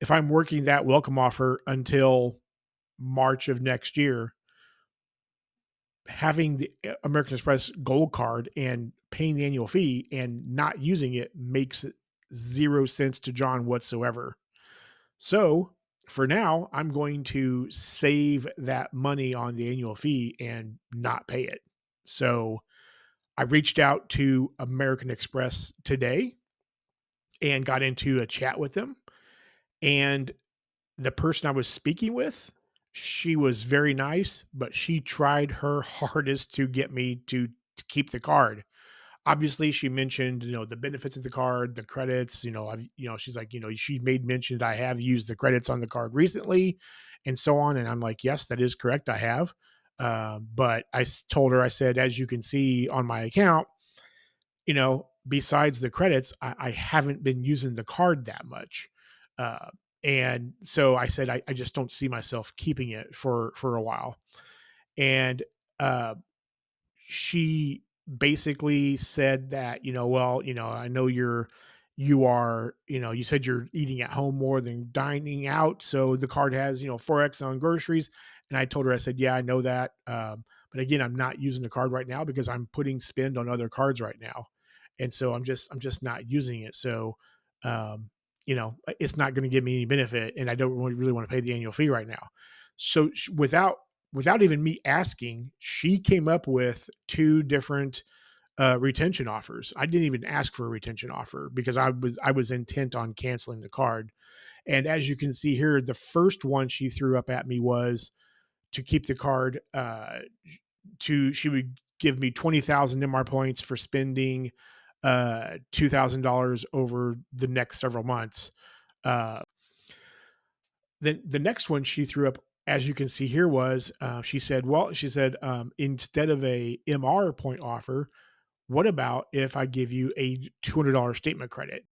if I'm working that welcome offer until March of next year, having the American Express Gold card and paying the annual fee and not using it makes 0 sense to John whatsoever. So, for now, I'm going to save that money on the annual fee and not pay it. So, I reached out to American Express today and got into a chat with them, and the person I was speaking with, she was very nice, but she tried her hardest to get me to keep the card. Obviously, she mentioned, the benefits of the card, the credits, she's like, she made mention that I have used the credits on the card recently and so on. And I'm like, yes, that is correct. I have. But told her, I said, as you can see on my account, besides the credits, I haven't been using the card that much. Uh, and so I said, I just don't see myself keeping it for a while. And uh, she basically said that, well, I know you said you're eating at home more than dining out. So the card has, 4X on groceries. And I told her, I said, yeah, I know that. But again, I'm not using the card right now because I'm putting spend on other cards right now. And so I'm just not using it. So, it's not going to give me any benefit and I don't really want to pay the annual fee right now. So without even me asking, she came up with 2 different, retention offers. I didn't even ask for a retention offer because I was intent on canceling the card. And as you can see here, the first one she threw up at me was to keep the card, to she would give me 20,000 MR points for spending, $2,000 over the next several months. Uh Then the next one she threw up, as you can see here, was, she said, instead of a MR point offer, what about if I give you a $200 statement credit?